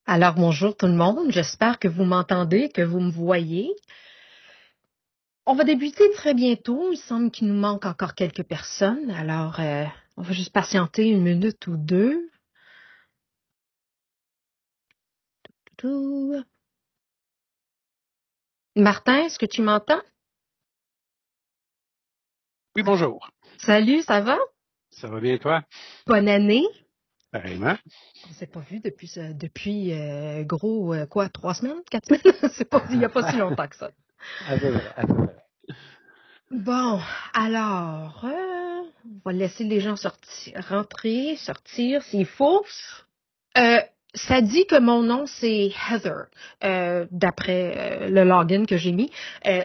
Alors, bonjour tout le monde. J'espère que vous m'entendez, que vous me voyez. On va débuter très bientôt. Il semble qu'il nous manque encore quelques personnes. Alors, on va juste patienter une minute ou deux. Tout. Martin, est-ce que tu m'entends? Oui, bonjour. Salut, ça va? Ça va bien, toi? Bonne année. Pareillement. On s'est pas vu depuis gros, 3 semaines, 4 semaines? Il n'y a pas si longtemps que ça. À peu près, à peu près. Bon, alors, on va laisser les gens sortir s'il faut. Euh, Ça dit que mon nom, c'est Heather, d'après le login que j'ai mis.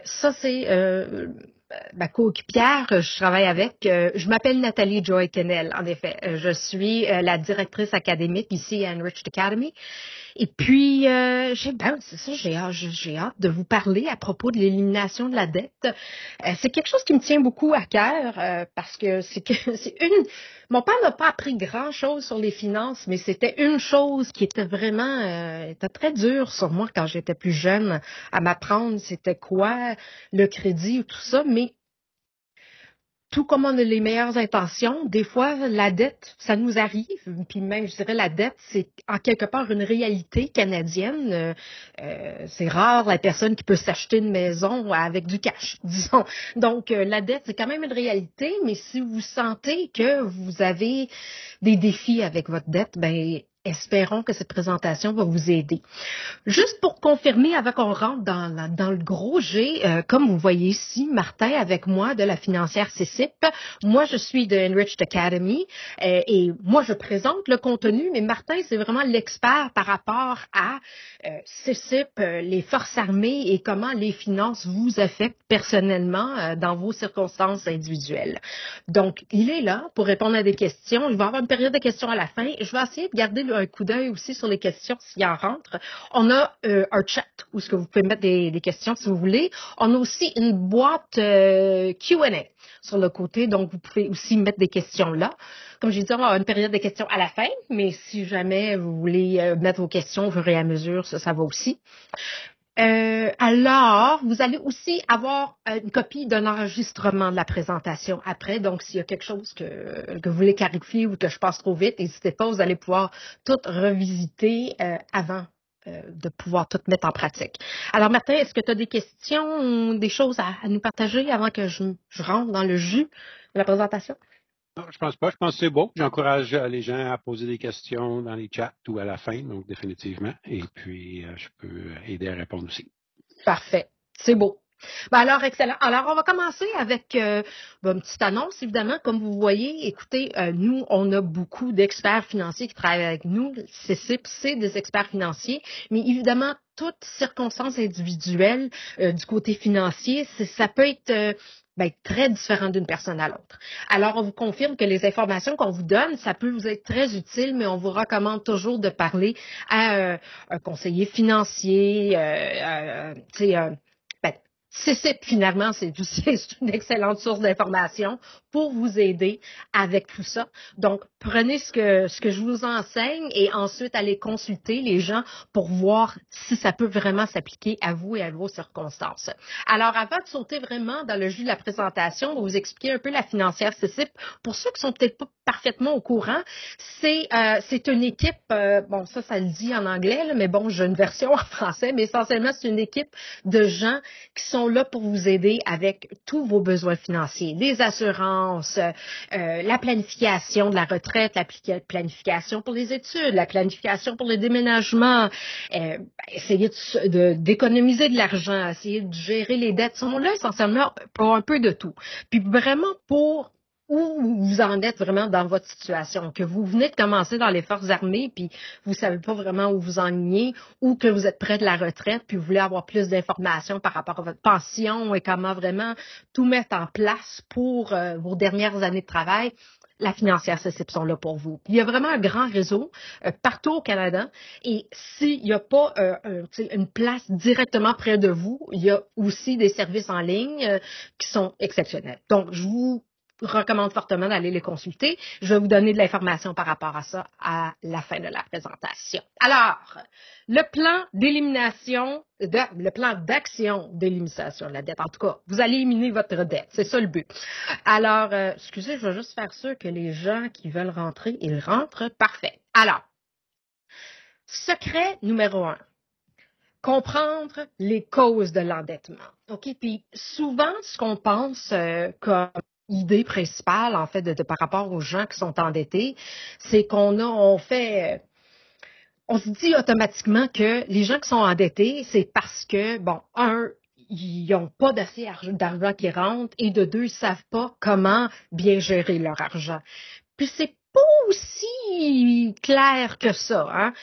Ça, c'est ma coéquipière que je travaille avec. Je m'appelle Nathalie Joy Kennel, en effet. Je suis la directrice académique ici à Enriched Academy. Et puis, c'est ça, j'ai hâte de vous parler à propos de l'élimination de la dette. C'est quelque chose qui me tient beaucoup à cœur parce que mon père n'a pas appris grand-chose sur les finances, mais c'était une chose qui était vraiment, était très dure sur moi quand j'étais plus jeune à m'apprendre c'était quoi le crédit ou tout ça, mais tout comme on a les meilleures intentions, des fois, la dette, ça nous arrive. Puis même, je dirais, la dette, c'est en quelque part une réalité canadienne. C'est rare la personne qui peut s'acheter une maison avec du cash, disons. Donc, la dette, c'est quand même une réalité, mais si vous sentez que vous avez des défis avec votre dette, ben espérons que cette présentation va vous aider. Juste pour confirmer, avant qu'on rentre dans le gros, j'ai, comme vous voyez ici, Martin avec moi de la financière CCIP. Moi, je suis de Enriched Academy et moi, je présente le contenu, mais Martin, c'est vraiment l'expert par rapport à CCIP, les forces armées et comment les finances vous affectent personnellement dans vos circonstances individuelles. Donc, il est là pour répondre à des questions. Il va y avoir une période de questions à la fin. Je vais essayer de garder un coup d'œil aussi sur les questions s'il en rentre. On a un chat où ce que vous pouvez mettre des questions si vous voulez. On a aussi une boîte Q&A sur le côté, donc vous pouvez aussi mettre des questions là. Comme je disais, on a une période de questions à la fin, mais si jamais vous voulez mettre vos questions au fur et à mesure, ça va aussi. Alors, vous allez aussi avoir une copie d'un enregistrement de la présentation après. Donc, s'il y a quelque chose que vous voulez clarifier ou que je passe trop vite, n'hésitez pas, vous allez pouvoir tout revisiter avant de pouvoir tout mettre en pratique. Alors, Martin, est-ce que tu as des questions ou des choses à nous partager avant que je rentre dans le jus de la présentation? Non, je pense pas. Je pense que c'est beau. J'encourage les gens à poser des questions dans les chats ou à la fin, donc définitivement. Et puis, je peux aider à répondre aussi. Parfait. C'est beau. Ben alors, excellent. Alors, on va commencer avec une petite annonce, évidemment. Comme vous voyez, écoutez, nous, on a beaucoup d'experts financiers qui travaillent avec nous. C'est des experts financiers, mais évidemment, toute circonstance individuelle du côté financier, ça peut être très différent d'une personne à l'autre. Alors, on vous confirme que les informations qu'on vous donne, ça peut vous être très utile, mais on vous recommande toujours de parler à un conseiller financier, CCIP, finalement, c'est une excellente source d'information pour vous aider avec tout ça. Donc, prenez ce que je vous enseigne et ensuite allez consulter les gens pour voir si ça peut vraiment s'appliquer à vous et à vos circonstances. Alors, avant de sauter vraiment dans le jus de la présentation, on va vous expliquer un peu la financière CCIP. Pour ceux qui sont peut-être pas parfaitement au courant, c'est une équipe, bon, ça le dit en anglais, là, mais bon, j'ai une version en français, mais essentiellement, c'est une équipe de gens qui sont là pour vous aider avec tous vos besoins financiers, les assurances, la planification de la retraite, la planification pour les études, la planification pour le déménagement, essayer d'économiser de l'argent, essayer de gérer les dettes. Ils sont là essentiellement pour un peu de tout. Puis vraiment pour où vous en êtes vraiment dans votre situation, que vous venez de commencer dans les forces armées, puis vous savez pas vraiment où vous enlignez, ou que vous êtes près de la retraite, puis vous voulez avoir plus d'informations par rapport à votre pension et comment vraiment tout mettre en place pour vos dernières années de travail. La financière CCIP sont là pour vous. Il y a vraiment un grand réseau partout au Canada et s'il n'y a pas une place directement près de vous, il y a aussi des services en ligne qui sont exceptionnels. Donc, je vous recommande fortement d'aller les consulter. Je vais vous donner de l'information par rapport à ça à la fin de la présentation. Alors, le plan d'élimination, le plan d'action d'élimination de la dette. En tout cas, vous allez éliminer votre dette. C'est ça le but. Alors, excusez, je vais juste faire sûr que les gens qui veulent rentrer, ils rentrent. Parfait. Alors, secret numéro 1. Comprendre les causes de l'endettement. OK? Puis souvent, ce qu'on pense comme idée principale, en fait, par rapport aux gens qui sont endettés, c'est on se dit automatiquement que les gens qui sont endettés, c'est parce que, bon, ils n'ont pas d'assez d'argent qui rentre, et de deux, ils savent pas comment bien gérer leur argent. Puis c'est pas aussi clair que ça. Hein?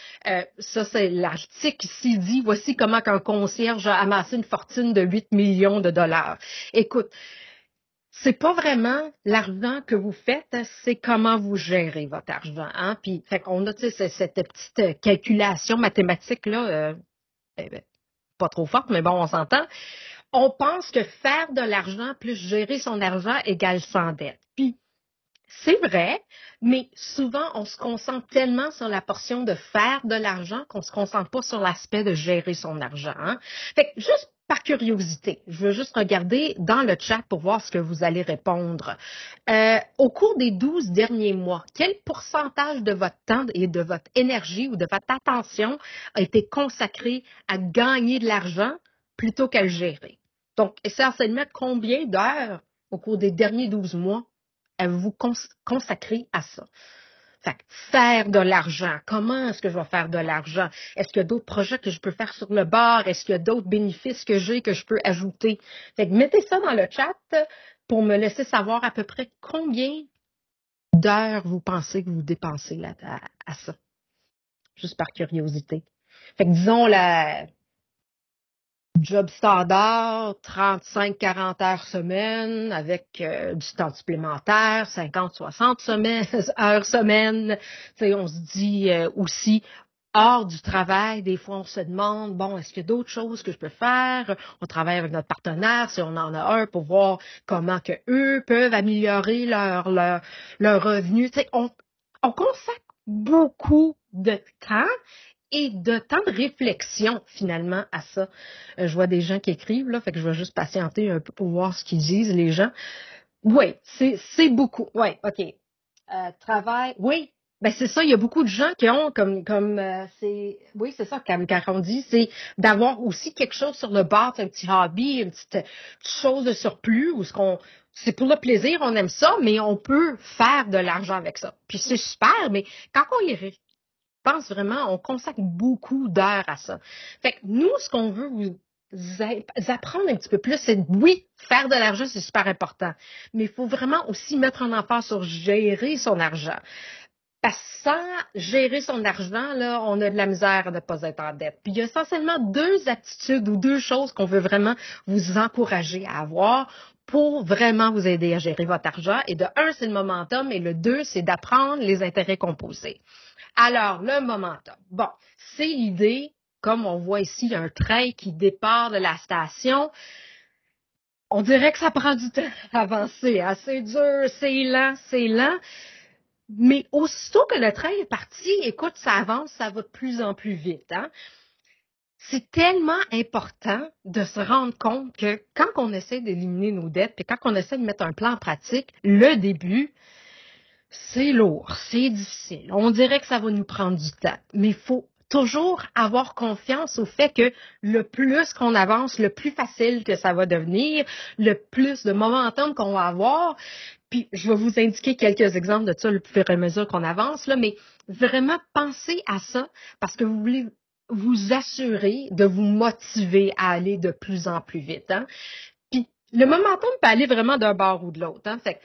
Ça, c'est l'article ici dit, voici comment qu'un concierge a amassé une fortune de 8 millions de dollars. Écoute, c'est pas vraiment l'argent que vous faites, c'est comment vous gérez votre argent. Hein? Puis, fait qu'on a cette petite calculation mathématique là, pas trop forte, mais bon, on s'entend. On pense que faire de l'argent plus gérer son argent égale sans dette. Puis, c'est vrai, mais souvent, on se concentre tellement sur la portion de faire de l'argent qu'on se concentre pas sur l'aspect de gérer son argent. Hein? Fait que juste par curiosité, je veux juste regarder dans le chat pour voir ce que vous allez répondre. Au cours des 12 derniers mois, quel pourcentage de votre temps et de votre énergie ou de votre attention a été consacré à gagner de l'argent plutôt qu'à le gérer? Donc, essentiellement, combien d'heures au cours des derniers 12 mois vous consacrer à ça? Fait que faire de l'argent. Comment est-ce que je vais faire de l'argent? Est-ce qu'il y a d'autres projets que je peux faire sur le bord? Est-ce qu'il y a d'autres bénéfices que j'ai que je peux ajouter? Fait que mettez ça dans le chat pour me laisser savoir à peu près combien d'heures vous pensez que vous dépensez là, à ça. Juste par curiosité. Fait que disons job standard, 35-40 heures semaine avec du temps supplémentaire, 50-60 heures semaine. T'sais, on se dit aussi, hors du travail, des fois on se demande, bon, est-ce qu'il y a d'autres choses que je peux faire? On travaille avec notre partenaire, si on en a un, pour voir comment que eux peuvent améliorer leur revenu. On consacre beaucoup de temps et de temps de réflexion, finalement, à ça. Je vois des gens qui écrivent, là, fait que je vais juste patienter un peu pour voir ce qu'ils disent, les gens. Oui, c'est beaucoup. Oui, OK. Travail, oui. Ben c'est ça, il y a beaucoup de gens qui ont oui, c'est ça, comme on dit, c'est d'avoir aussi quelque chose sur le bord, un petit hobby, une petite chose de surplus, ou c'est pour le plaisir, on aime ça, mais on peut faire de l'argent avec ça. Puis c'est super, mais quand on y pense vraiment, on consacre beaucoup d'heures à ça. Fait que nous, ce qu'on veut vous apprendre un petit peu plus, c'est oui, faire de l'argent, c'est super important. Mais il faut vraiment aussi mettre un emphase sur gérer son argent. Parce que sans gérer son argent, là, on a de la misère à ne pas être en dette. Puis il y a essentiellement deux attitudes ou deux choses qu'on veut vraiment vous encourager à avoir pour vraiment vous aider à gérer votre argent. Et de un, c'est le momentum, et le deux, c'est d'apprendre les intérêts composés. Alors, le momentum. Bon, c'est l'idée, comme on voit ici, il y a un train qui départ de la station. On dirait que ça prend du temps à avancer. Hein? C'est dur, c'est lent, c'est lent. Mais aussitôt que le train est parti, écoute, ça avance, ça va de plus en plus vite. Hein? C'est tellement important de se rendre compte que quand on essaie d'éliminer nos dettes, puis quand on essaie de mettre un plan en pratique, le début, c'est lourd, c'est difficile. On dirait que ça va nous prendre du temps, mais il faut toujours avoir confiance au fait que le plus qu'on avance, le plus facile que ça va devenir, le plus de momentum qu'on va avoir. Puis, je vais vous indiquer quelques exemples de ça au fur et à mesure qu'on avance, là, mais vraiment pensez à ça parce que vous voulez vous assurer de vous motiver à aller de plus en plus vite. Hein? Puis, le momentum peut aller vraiment d'un bord ou de l'autre. Hein? Fait que,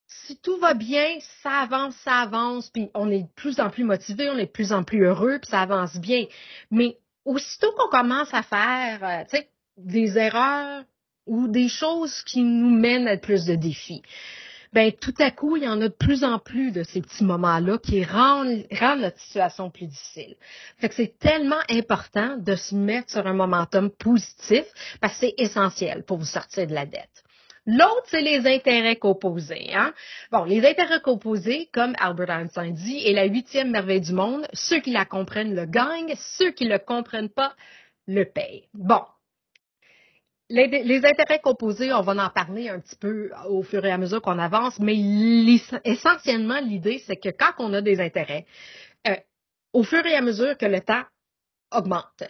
si tout va bien, ça avance, puis on est de plus en plus motivé, on est de plus en plus heureux, puis ça avance bien. Mais aussitôt qu'on commence à faire des erreurs ou des choses qui nous mènent à plus de défis, ben tout à coup, il y en a de plus en plus de ces petits moments-là qui rendent notre situation plus difficile. Fait que c'est tellement important de se mettre sur un momentum positif parce que c'est essentiel pour vous sortir de la dette. L'autre, c'est les intérêts composés. Hein? Bon, les intérêts composés, comme Albert Einstein dit, est la 8e merveille du monde. Ceux qui la comprennent le gagnent, ceux qui ne le comprennent pas le payent. Bon. Les intérêts composés, on va en parler un petit peu au fur et à mesure qu'on avance, mais essentiellement, l'idée, c'est que quand on a des intérêts, au fur et à mesure que le temps augmente,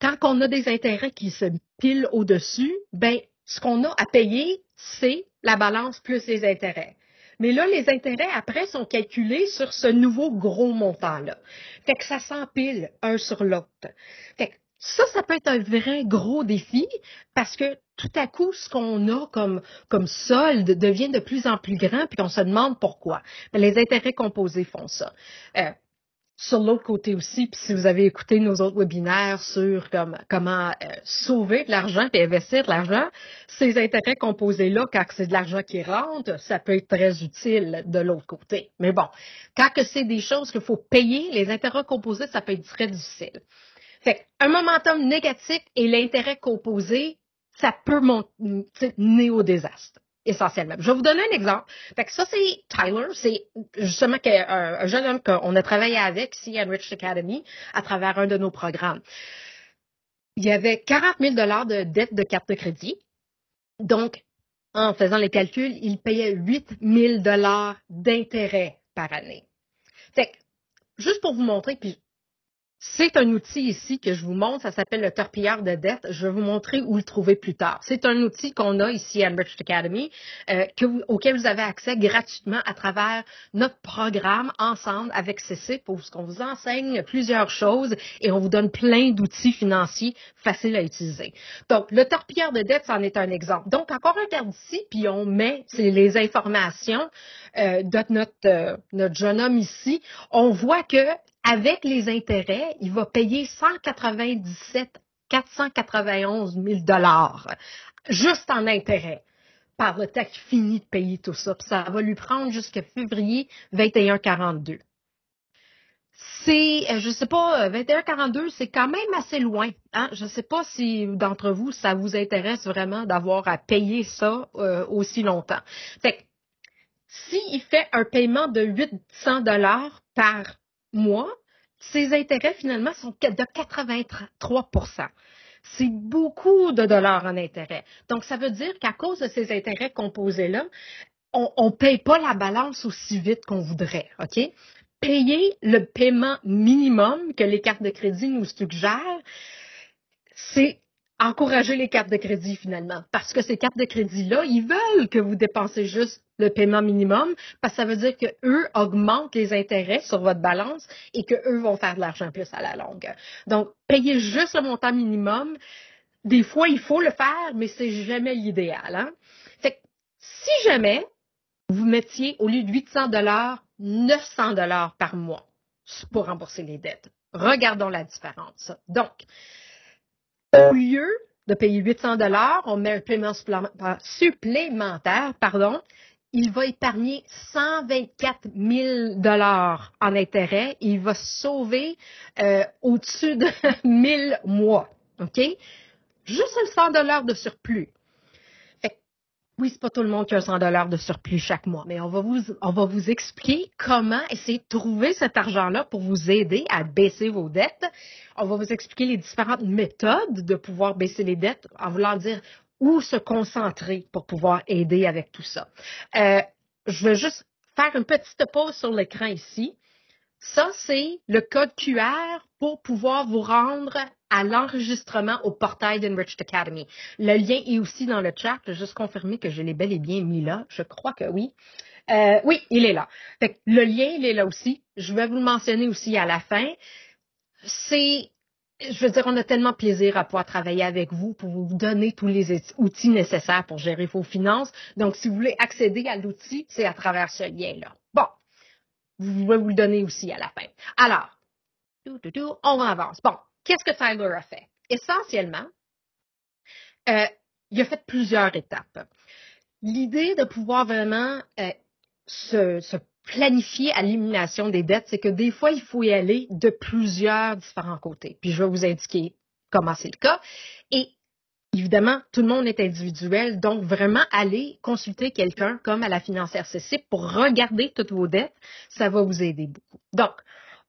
quand on a des intérêts qui se pilent au-dessus, ben, ce qu'on a à payer, c'est la balance plus les intérêts. Mais là, les intérêts, après, sont calculés sur ce nouveau gros montant-là. Fait que ça s'empile un sur l'autre. Fait que ça peut être un vrai gros défi parce que tout à coup, ce qu'on a comme solde devient de plus en plus grand puis on se demande pourquoi. Mais les intérêts composés font ça. Sur l'autre côté aussi, puis si vous avez écouté nos autres webinaires sur comment sauver de l'argent et investir de l'argent, ces intérêts composés-là, quand c'est de l'argent qui rentre, ça peut être très utile de l'autre côté. Mais bon, quand c'est des choses qu'il faut payer, les intérêts composés, ça peut être très difficile. Fait un momentum négatif et l'intérêt composé, ça peut mener au désastre. Essentiellement. Je vais vous donner un exemple. Fait que ça, c'est Tyler. C'est justement un jeune homme qu'on a travaillé avec ici à Enriched Academy à travers un de nos programmes. Il y avait 40 000 de dette de carte de crédit. Donc, en faisant les calculs, il payait 8 000 d'intérêt par année. Fait que, juste pour vous montrer, puis c'est un outil ici que je vous montre, ça s'appelle le torpilleur de dette. Je vais vous montrer où le trouver plus tard. C'est un outil qu'on a ici à Enriched Academy, auquel vous avez accès gratuitement à travers notre programme ensemble avec CC, pour qu'on vous enseigne plusieurs choses et on vous donne plein d'outils financiers faciles à utiliser. Donc, le torpilleur de dette, c'en est un exemple. Donc, encore on regarde ici, puis on met les informations de notre jeune homme ici. On voit que avec les intérêts, il va payer 491 000 juste en intérêts par le temps qu'il finit de payer tout ça. Puis ça va lui prendre jusqu'à février 21-42. Je sais pas, 21-42, c'est quand même assez loin. Hein? Je sais pas si d'entre vous, ça vous intéresse vraiment d'avoir à payer ça aussi longtemps. Fait que, s'il fait un paiement de 800 $ par mois, ses intérêts finalement sont de 83 %. C'est beaucoup de dollars en intérêts. Donc, ça veut dire qu'à cause de ces intérêts composés-là, on ne paye pas la balance aussi vite qu'on voudrait. OK? Payer le paiement minimum que les cartes de crédit nous suggèrent, c'est encourager les cartes de crédit finalement. Parce que ces cartes de crédit-là, ils veulent que vous dépensez juste le paiement minimum, parce que ça veut dire qu'eux augmentent les intérêts sur votre balance et qu'eux vont faire de l'argent plus à la longue. Donc, payer juste le montant minimum, des fois, il faut le faire, mais c'est jamais l'idéal. Hein? Fait que, si jamais vous mettiez, au lieu de 800 $, 900 $ par mois pour rembourser les dettes, regardons la différence. Donc, au lieu de payer 800 $, on met un paiement supplémentaire, il va épargner 124 000 $ en intérêt. Il va sauver au-dessus de 1000 mois. OK? Juste 100 $ de surplus. Oui, c'est pas tout le monde qui a 100 $ de surplus chaque mois, mais on va vous expliquer comment essayer de trouver cet argent-là pour vous aider à baisser vos dettes. On va vous expliquer les différentes méthodes de pouvoir baisser les dettes, en voulant dire où se concentrer pour pouvoir aider avec tout ça. Je vais juste faire une petite pause sur l'écran ici. Ça, c'est le code QR pour pouvoir vous rendre à l'enregistrement au portail d'Enriched Academy. Le lien est aussi dans le chat. Je vais juste confirmer que je l'ai bel et bien mis là. Je crois que oui. Oui, il est là. Fait que le lien, il est là aussi. Je vais vous le mentionner aussi à la fin. Je veux dire, on a tellement de plaisir à pouvoir travailler avec vous pour vous donner tous les outils nécessaires pour gérer vos finances. Donc, si vous voulez accéder à l'outil, c'est à travers ce lien-là. Bon. Je vais vous le donner aussi à la fin. Alors, on avance. Bon, qu'est-ce que Tyler a fait? Essentiellement, il a fait plusieurs étapes. L'idée de pouvoir vraiment se planifier à l'élimination des dettes, c'est que des fois, il faut y aller de plusieurs différents côtés. Puis je vais vous indiquer comment c'est le cas. Et évidemment, tout le monde est individuel, donc vraiment aller consulter quelqu'un comme à la financière CCIP pour regarder toutes vos dettes, ça va vous aider beaucoup. Donc,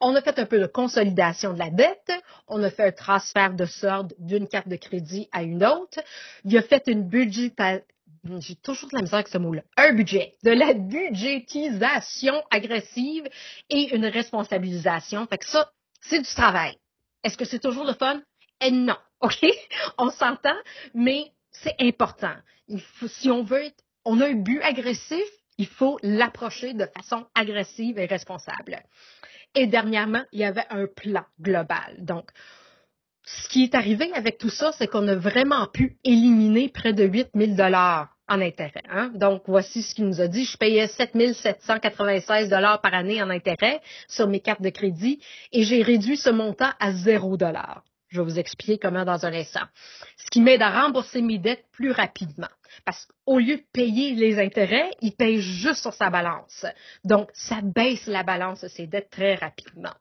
on a fait un peu de consolidation de la dette, on a fait un transfert de solde d'une carte de crédit à une autre, il a fait une j'ai toujours de la misère avec ce mot-là, un budget, de la budgétisation agressive et une responsabilisation. Fait que ça, c'est du travail. Est-ce que c'est toujours le fun? Non, OK? On s'entend, mais c'est important. Si on veut on a un but agressif, il faut l'approcher de façon agressive et responsable. Et dernièrement, il y avait un plan global. Donc, ce qui est arrivé avec tout ça, c'est qu'on a vraiment pu éliminer près de 8 000 en intérêt. Hein? Donc, voici ce qu'il nous a dit. Je payais 7 796 par année en intérêt sur mes cartes de crédit et j'ai réduit ce montant à 0 $. Je vais vous expliquer comment dans un instant. Ce qui m'aide à rembourser mes dettes plus rapidement. Parce qu'au lieu de payer les intérêts, il paye juste sur sa balance. Donc, ça baisse la balance de ses dettes très rapidement.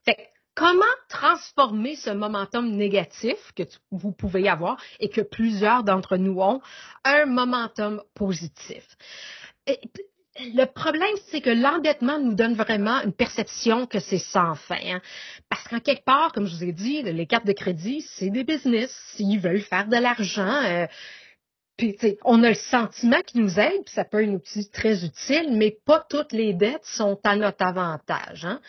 Fait que, comment transformer ce momentum négatif que vous pouvez avoir et que plusieurs d'entre nous ont, un momentum positif? Et le problème, c'est que l'endettement nous donne vraiment une perception que c'est sans fin. Hein? Parce qu'en quelque part, comme je vous ai dit, les cartes de crédit, c'est des business. S'ils veulent faire de l'argent, puis, on a le sentiment qui nous aide, puis ça peut être un outil très utile, mais pas toutes les dettes sont à notre avantage. Hein?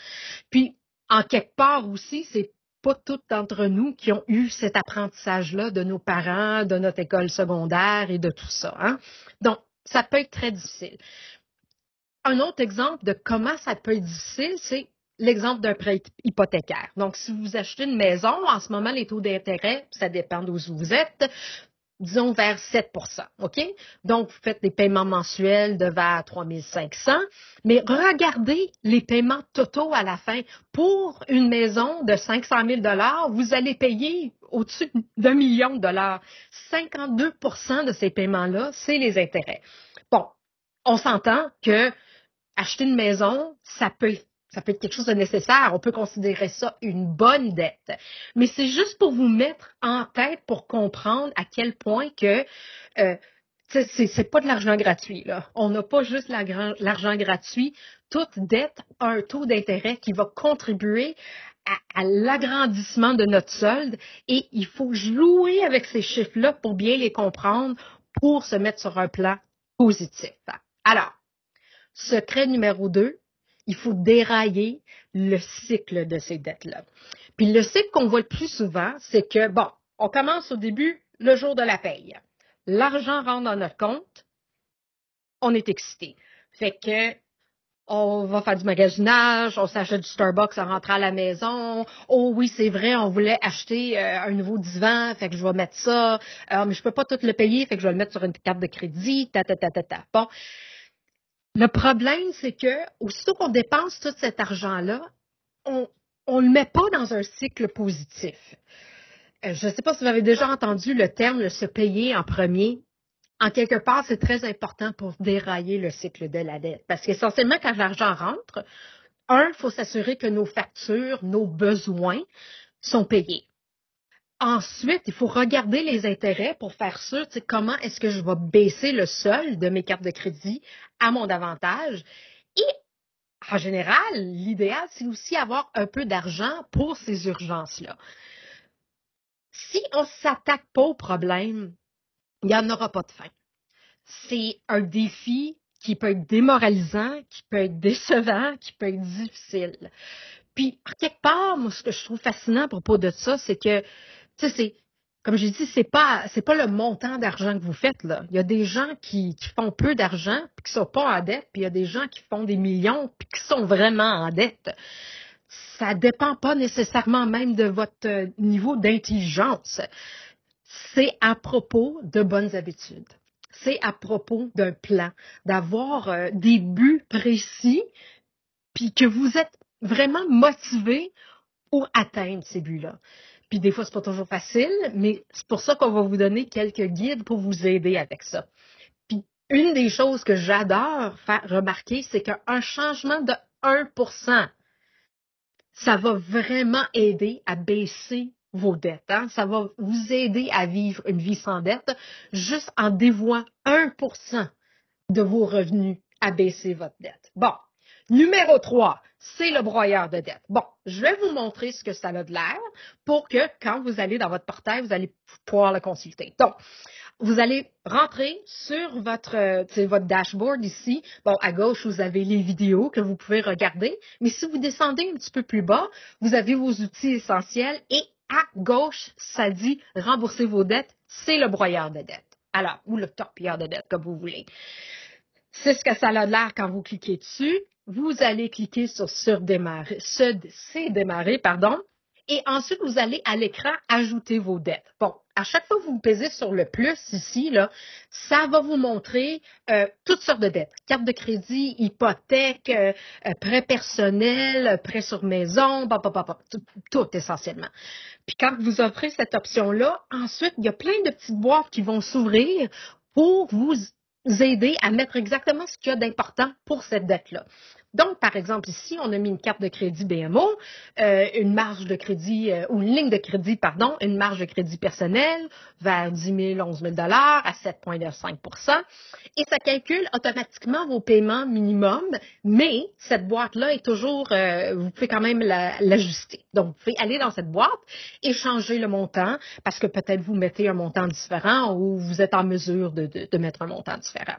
Puis, en quelque part aussi, c'est pas toutes d'entre nous qui ont eu cet apprentissage-là de nos parents, de notre école secondaire et de tout ça. Hein? Donc, ça peut être très difficile. Un autre exemple de comment ça peut être difficile, c'est l'exemple d'un prêt hypothécaire. Donc, si vous achetez une maison, en ce moment, les taux d'intérêt, ça dépend d'où vous êtes, disons vers 7 OK? Donc, vous faites des paiements mensuels de vers 3 500, mais regardez les paiements totaux à la fin. Pour une maison de 500 000 vous allez payer au-dessus d'1 million de dollars. 52 de ces paiements-là, c'est les intérêts. Bon, on s'entend que acheter une maison, ça peut être quelque chose de nécessaire. On peut considérer ça une bonne dette. Mais c'est juste pour vous mettre en tête pour comprendre à quel point que c'est pas de l'argent gratuit. Là. On n'a pas juste l'argent gratuit. Toute dette a un taux d'intérêt qui va contribuer à l'agrandissement de notre solde et il faut jouer avec ces chiffres-là pour bien les comprendre, pour se mettre sur un plan positif. Alors, secret numéro 2, il faut dérailler le cycle de ces dettes-là. Puis le cycle qu'on voit le plus souvent, c'est que, bon, on commence au début, le jour de la paye. L'argent rentre dans notre compte, on est excité. Fait que, on va faire du magasinage, on s'achète du Starbucks en rentrant à la maison. Oh oui, c'est vrai, on voulait acheter un nouveau divan, fait que je vais mettre ça. Mais je peux pas tout le payer, fait que je vais le mettre sur une carte de crédit, Bon. Le problème, c'est que aussitôt qu'on dépense tout cet argent-là, on ne le met pas dans un cycle positif. Je ne sais pas si vous avez déjà entendu le terme se payer en premier. En quelque part, c'est très important pour dérailler le cycle de la dette. Parce qu'essentiellement, quand l'argent rentre, il faut s'assurer que nos factures, nos besoins sont payés. Ensuite, il faut regarder les intérêts pour faire sûr, comment est-ce que je vais baisser le solde de mes cartes de crédit à mon avantage. Et en général, l'idéal, c'est aussi avoir un peu d'argent pour ces urgences-là. Si on ne s'attaque pas au problème, il n'y en aura pas de fin. C'est un défi qui peut être démoralisant, qui peut être décevant, qui peut être difficile. Puis, en quelque part, moi, ce que je trouve fascinant à propos de ça, c'est que comme j'ai dit, c'est pas le montant d'argent que vous faites, là. Il y a des gens qui font peu d'argent puis qui sont pas en dette, puis il y a des gens qui font des millions puis qui sont vraiment en dette. Ça dépend pas nécessairement même de votre niveau d'intelligence. C'est à propos de bonnes habitudes. C'est à propos d'un plan, d'avoir des buts précis puis que vous êtes vraiment motivé pour atteindre ces buts-là. Puis des fois, c'est pas toujours facile, mais c'est pour ça qu'on va vous donner quelques guides pour vous aider avec ça. Puis une des choses que j'adore faire remarquer, c'est qu'un changement de 1%, ça va vraiment aider à baisser vos dettes. Hein? Ça va vous aider à vivre une vie sans dette juste en dévouant 1% de vos revenus à baisser votre dette. Bon, numéro 3, c'est le broyeur de dette. Bon, je vais vous montrer ce que ça a de l'air pour que quand vous allez dans votre portail, vous allez pouvoir le consulter. Donc, vous allez rentrer sur votre dashboard ici. Bon, à gauche, vous avez les vidéos que vous pouvez regarder. Mais si vous descendez un petit peu plus bas, vous avez vos outils essentiels et à gauche, ça dit rembourser vos dettes. C'est le broyeur de dettes. Alors, ou le torpilleur de dettes, comme vous voulez. C'est ce que ça a l'air quand vous cliquez dessus. Vous allez cliquer sur c'est démarrer, et ensuite vous allez à l'écran ajouter vos dettes. Bon, à chaque fois que vous pesez sur le plus ici, là, ça va vous montrer toutes sortes de dettes. Carte de crédit, hypothèque, prêt personnel, prêt sur maison, tout essentiellement. Puis quand vous offrez cette option-là, ensuite, il y a plein de petites boîtes qui vont s'ouvrir pour vous aider à mettre exactement ce qu'il y a d'important pour cette dette-là. Donc, par exemple, ici, on a mis une carte de crédit BMO, une marge de crédit, ou une ligne de crédit, pardon, une marge de crédit personnelle vers 10 000, 11 000 à 7,5 et ça calcule automatiquement vos paiements minimum, mais cette boîte-là est toujours, vous pouvez quand même l'ajuster. Donc, vous pouvez aller dans cette boîte et changer le montant, parce que peut-être vous mettez un montant différent ou vous êtes en mesure de mettre un montant différent.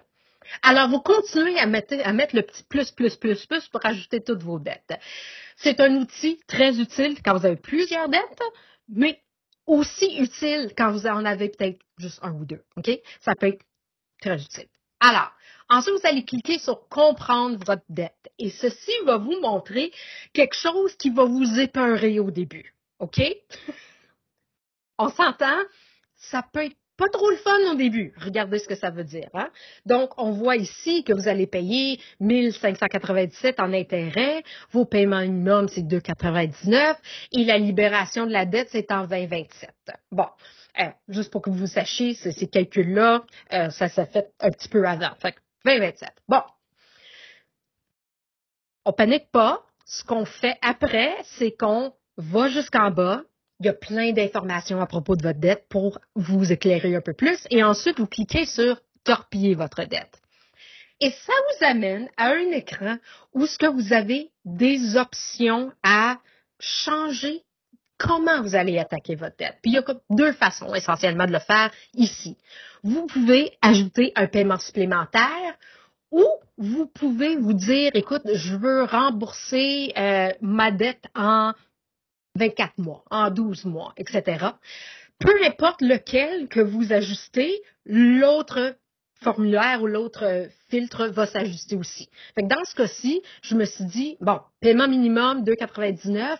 Alors, vous continuez à mettre le petit plus pour ajouter toutes vos dettes. C'est un outil très utile quand vous avez plusieurs dettes, mais aussi utile quand vous en avez peut-être juste un ou deux. OK? Ça peut être très utile. Alors, ensuite, vous allez cliquer sur comprendre votre dette. Et ceci va vous montrer quelque chose qui va vous épeurer au début. OK? On s'entend? Ça peut être pas trop le fun au début. Regardez ce que ça veut dire. Hein? Donc, on voit ici que vous allez payer 1 597 en intérêt. Vos paiements minimums, c'est 2,99 et la libération de la dette, c'est en 2027. Bon, juste pour que vous sachiez, ces calculs-là, ça s'est fait un petit peu avant. Fait que 2027. Bon. On panique pas. Ce qu'on fait après, c'est qu'on va jusqu'en bas. Il y a plein d'informations à propos de votre dette pour vous éclairer un peu plus. Et ensuite, vous cliquez sur torpiller votre dette. Et ça vous amène à un écran où ce que vous avez des options à changer comment vous allez attaquer votre dette. Puis il y a deux façons essentiellement de le faire ici. Vous pouvez ajouter un paiement supplémentaire ou vous pouvez vous dire, écoute, je veux rembourser ma dette en 24 mois, en 12 mois, etc. Peu importe lequel que vous ajustez, l'autre formulaire ou l'autre filtre va s'ajuster aussi. Fait que dans ce cas-ci, je me suis dit, bon, paiement minimum 2,99,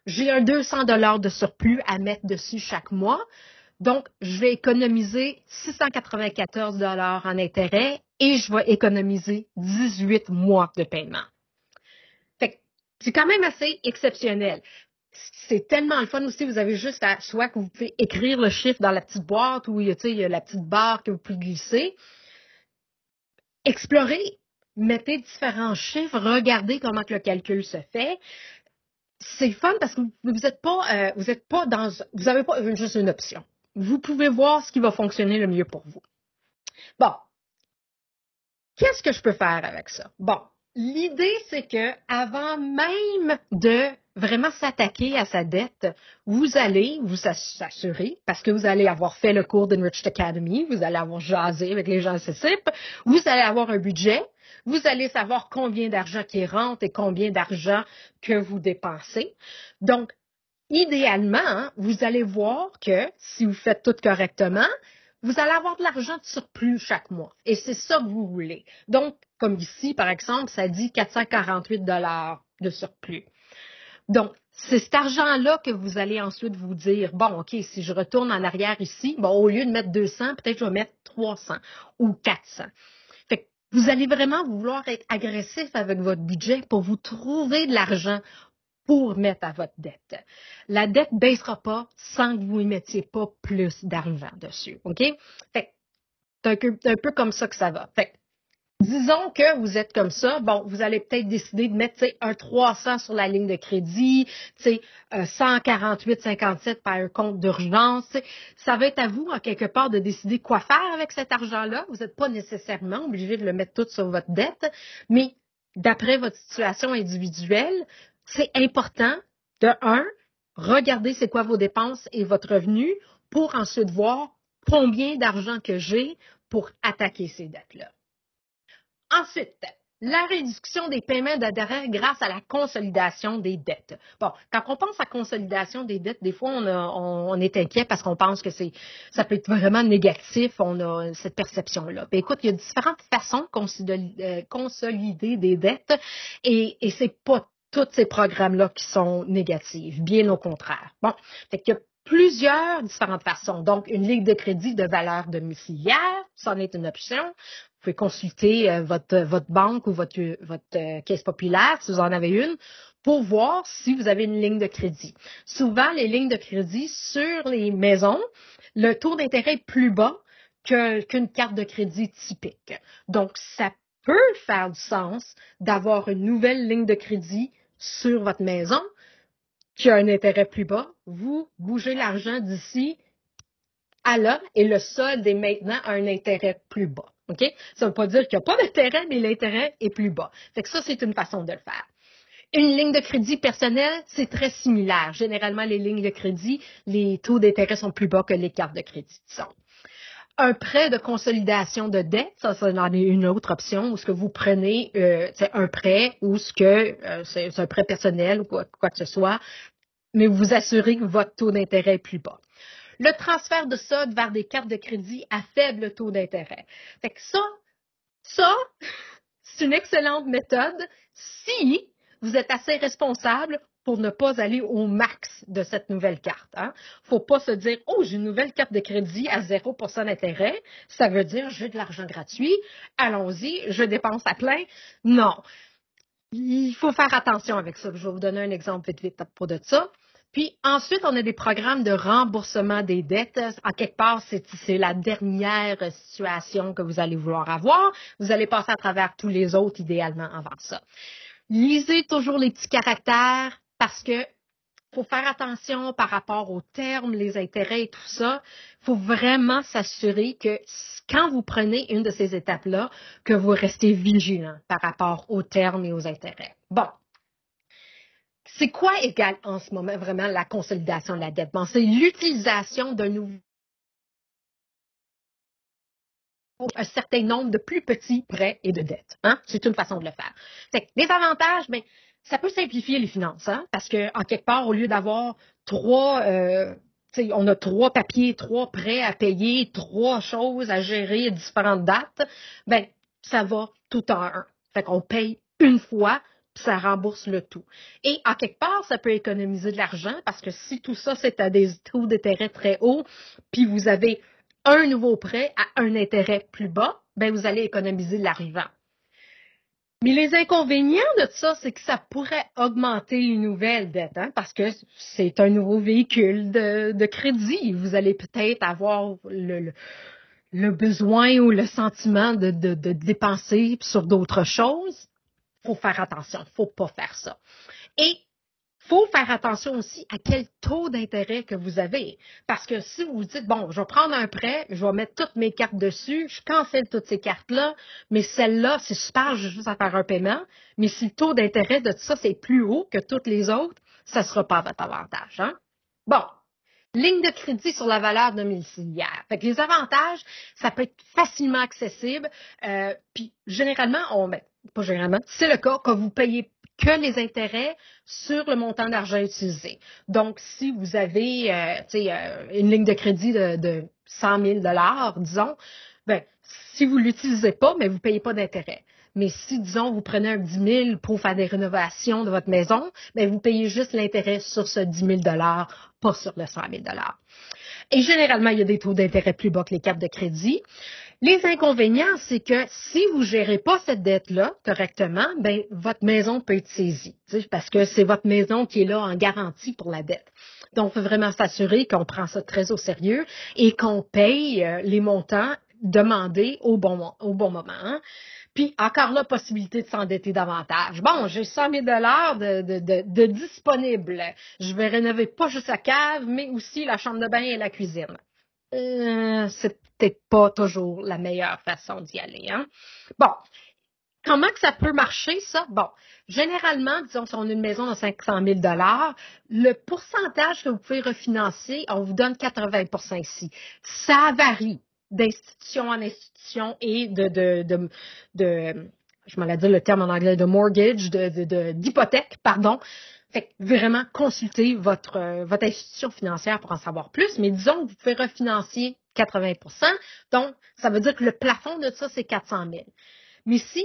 j'ai un 200 $ de surplus à mettre dessus chaque mois. Donc, je vais économiser 694 $ en intérêt et je vais économiser 18 mois de paiement. Fait que c'est quand même assez exceptionnel. C'est tellement le fun aussi, vous avez juste soit que vous pouvez écrire le chiffre dans la petite boîte ou il y a la petite barre que vous pouvez glisser. Explorez, mettez différents chiffres, regardez comment que le calcul se fait. C'est fun parce que vous n'avez pas juste une option. Vous pouvez voir ce qui va fonctionner le mieux pour vous. Bon, qu'est-ce que je peux faire avec ça? Bon, l'idée, c'est que avant même de vraiment s'attaquer à sa dette, vous allez vous assurer, parce que vous allez avoir fait le cours d'Enriched Academy, vous allez avoir jasé avec les gens de CCIP, vous allez avoir un budget, vous allez savoir combien d'argent qui rentre et combien d'argent que vous dépensez. Donc, idéalement, hein, vous allez voir que si vous faites tout correctement, vous allez avoir de l'argent de surplus chaque mois. Et c'est ça que vous voulez. Donc, comme ici, par exemple, ça dit 448 $ de surplus. Donc, c'est cet argent-là que vous allez ensuite vous dire, bon, OK, si je retourne en arrière ici, bon, au lieu de mettre 200, peut-être je vais mettre 300 ou 400. Fait que vous allez vraiment vouloir être agressif avec votre budget pour vous trouver de l'argent pour mettre à votre dette. La dette ne baissera pas sans que vous y mettiez pas plus d'argent dessus. OK? Fait que c'est un peu comme ça que ça va. Fait que Disons que vous êtes comme ça, bon, vous allez peut-être décider de mettre un 300 sur la ligne de crédit, 148,57 par un compte d'urgence. Ça va être à vous, en quelque part, de décider quoi faire avec cet argent-là. Vous n'êtes pas nécessairement obligé de le mettre tout sur votre dette, mais d'après votre situation individuelle, c'est important, de un, regarder c'est quoi vos dépenses et votre revenu pour ensuite voir combien d'argent que j'ai pour attaquer ces dettes-là. Ensuite, la réduction des paiements d'intérêt grâce à la consolidation des dettes. Bon, quand on pense à consolidation des dettes, des fois, on est inquiet parce qu'on pense que ça peut être vraiment négatif, on a cette perception-là. Bien, écoute, il y a différentes façons de consolider des dettes et c'est pas tous ces programmes-là qui sont négatifs, bien au contraire. Bon, fait qu'il y a plusieurs différentes façons. Donc, une ligne de crédit de valeur domiciliaire, ça en est une option. Vous pouvez consulter votre banque ou votre caisse populaire, si vous en avez une, pour voir si vous avez une ligne de crédit. Souvent, les lignes de crédit sur les maisons, le taux d'intérêt est plus bas qu'une carte de crédit typique. Donc, ça peut faire du sens d'avoir une nouvelle ligne de crédit sur votre maison qui a un intérêt plus bas. Vous bougez l'argent d'ici à là et le solde est maintenant à un intérêt plus bas. OK? Ça ne veut pas dire qu'il n'y a pas d'intérêt, mais l'intérêt est plus bas. Fait que ça, c'est une façon de le faire. Une ligne de crédit personnelle, c'est très similaire. Généralement, les lignes de crédit, les taux d'intérêt sont plus bas que les cartes de crédit, disons. Un prêt de consolidation de dette, ça en est une autre option, où ce que vous prenez un prêt ou c'est un prêt personnel ou quoi que ce soit, mais vous vous assurez que votre taux d'intérêt est plus bas. Le transfert de solde vers des cartes de crédit à faible taux d'intérêt. Fait que ça, c'est une excellente méthode si vous êtes assez responsable pour ne pas aller au max de cette nouvelle carte. Hein. Faut pas se dire, oh, j'ai une nouvelle carte de crédit à 0% d'intérêt. Ça veut dire, j'ai de l'argent gratuit. Allons-y, je dépense à plein. Non. Il faut faire attention avec ça. Je vais vous donner un exemple vite à propos de ça. Puis ensuite, on a des programmes de remboursement des dettes. En quelque part, c'est la dernière situation que vous allez vouloir avoir. Vous allez passer à travers tous les autres idéalement avant ça. Lisez toujours les petits caractères parce que faut faire attention par rapport aux termes, les intérêts et tout ça. Il faut vraiment s'assurer que quand vous prenez une de ces étapes-là, que vous restez vigilant par rapport aux termes et aux intérêts. Bon. C'est quoi égal en ce moment vraiment la consolidation de la dette? Bon, c'est l'utilisation d'un nouveau un certain nombre de plus petits prêts et de dettes. Hein? C'est une façon de le faire. Fait que les avantages, bien, ça peut simplifier les finances, hein? Parce que en quelque part, au lieu d'avoir on a 3 papiers, 3 prêts à payer, 3 choses à gérer à différentes dates, ben ça va tout en un. Fait qu'on paye une fois, puis ça rembourse le tout. Et en quelque part, ça peut économiser de l'argent parce que si tout ça, c'est à des taux d'intérêt très hauts, puis vous avez un nouveau prêt à un intérêt plus bas, ben vous allez économiser de l'argent. Mais les inconvénients de ça, c'est que ça pourrait augmenter les nouvelles dettes, hein, parce que c'est un nouveau véhicule de crédit. Vous allez peut-être avoir le besoin ou le sentiment de dépenser sur d'autres choses. Faut faire attention, faut pas faire ça. Et faut faire attention aussi à quel taux d'intérêt que vous avez. Parce que si vous vous dites, bon, je vais prendre un prêt, je vais mettre toutes mes cartes dessus, je cancelle toutes ces cartes-là, mais celle-là, c'est super, j'ai juste à faire un paiement. Mais si le taux d'intérêt de tout ça, c'est plus haut que toutes les autres, ça ne sera pas à votre avantage. Hein? Bon. Ligne de crédit sur la valeur domiciliaire. Fait que les avantages, ça peut être facilement accessible. Puis généralement, pas généralement, c'est le cas quand vous payez que les intérêts sur le montant d'argent utilisé. Donc, si vous avez une ligne de crédit de 100 000 disons, ben, si vous ne l'utilisez pas, mais vous ne payez pas d'intérêt. Mais si, disons, vous prenez un 10 000 pour faire des rénovations de votre maison, ben, vous payez juste l'intérêt sur ce 10 000 pas sur le 100 000 Et généralement, il y a des taux d'intérêt plus bas que les cartes de crédit. Les inconvénients, c'est que si vous ne gérez pas cette dette-là correctement, ben, votre maison peut être saisie, parce que c'est votre maison qui est là en garantie pour la dette. Donc, il faut vraiment s'assurer qu'on prend ça très au sérieux et qu'on paye les montants demandés au bon moment. Hein? Puis encore là, possibilité de s'endetter davantage. Bon, j'ai 100 000 de disponibles. Je vais rénover pas juste la cave, mais aussi la chambre de bain et la cuisine. C'est peut-être pas toujours la meilleure façon d'y aller, hein. Bon. Comment que ça peut marcher, ça? Bon, généralement, disons, si on a une maison de 500 000 le pourcentage que vous pouvez refinancer, on vous donne 80 ici. Ça varie d'institution en institution et je m'en ai dit le terme en anglais, de mortgage, d'hypothèque, pardon. Fait que vraiment, consultez votre institution financière pour en savoir plus, mais disons que vous pouvez refinancer 80 donc ça veut dire que le plafond de ça, c'est 400 000. Mais si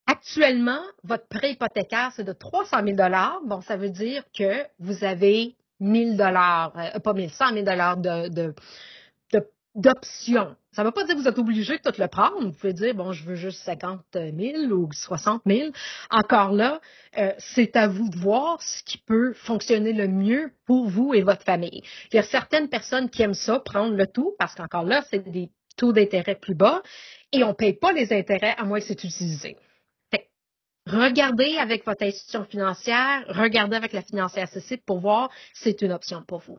actuellement, votre prêt hypothécaire, c'est de 300 000 bon, ça veut dire que vous avez 1 000 pas 1 100 000 d'options. Ça ne veut pas dire que vous êtes obligé de tout le prendre. Vous pouvez dire, bon, je veux juste 50 000 ou 60 000. Encore là, c'est à vous de voir ce qui peut fonctionner le mieux pour vous et votre famille. Il y a certaines personnes qui aiment ça, prendre le tout, parce qu'encore là, c'est des taux d'intérêt plus bas et on ne paye pas les intérêts à moins que c'est utilisé. Regardez avec votre institution financière, regardez avec la financière accessible pour voir si c'est une option pour vous.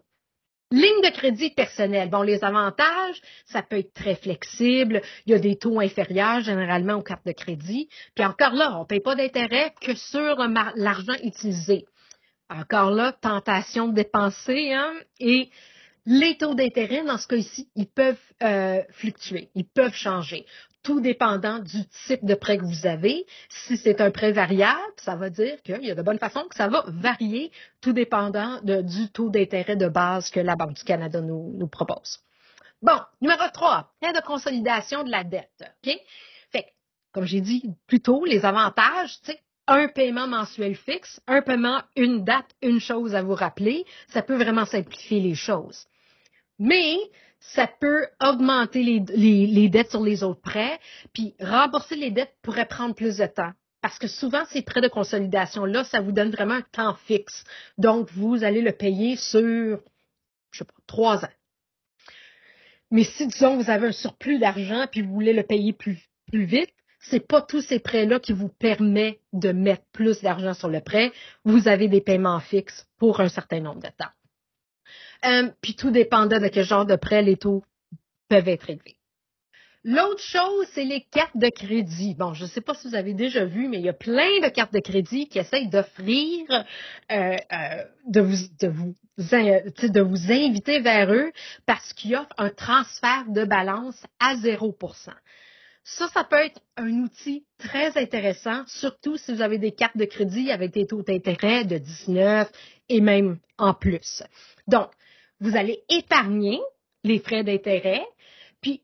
Ligne de crédit personnelle. Bon, les avantages, ça peut être très flexible. Il y a des taux inférieurs généralement aux cartes de crédit. Puis encore là, on ne paye pas d'intérêt que sur l'argent utilisé. Encore là, tentation de dépenser, hein, et les taux d'intérêt, dans ce cas-ci, ils peuvent fluctuer, ils peuvent changer, tout dépendant du type de prêt que vous avez. Si c'est un prêt variable, ça veut dire qu'il y a de bonnes façons que ça va varier, tout dépendant du taux d'intérêt de base que la Banque du Canada nous propose. Bon, numéro 3, prêt de consolidation de la dette. OK? Fait que, comme j'ai dit plus tôt, les avantages, tu sais, un paiement mensuel fixe, un paiement, une date, une chose à vous rappeler, ça peut vraiment simplifier les choses. Mais ça peut augmenter les dettes sur les autres prêts, puis rembourser les dettes pourrait prendre plus de temps. Parce que souvent, ces prêts de consolidation-là, ça vous donne vraiment un temps fixe. Donc, vous allez le payer sur, je sais pas, 3 ans. Mais si, disons, vous avez un surplus d'argent puis vous voulez le payer plus vite, c'est pas tous ces prêts-là qui vous permettent de mettre plus d'argent sur le prêt. Vous avez des paiements fixes pour un certain nombre de temps. Puis tout dépendant de quel genre de prêt, les taux peuvent être élevés. L'autre chose, c'est les cartes de crédit. Bon, je ne sais pas si vous avez déjà vu, mais il y a plein de cartes de crédit qui essayent d'offrir, de vous inviter vers eux parce qu'ils offrent un transfert de balance à 0%. Ça peut être un outil très intéressant, surtout si vous avez des cartes de crédit avec des taux d'intérêt de 19 et même en plus. Donc, vous allez épargner les frais d'intérêt, puis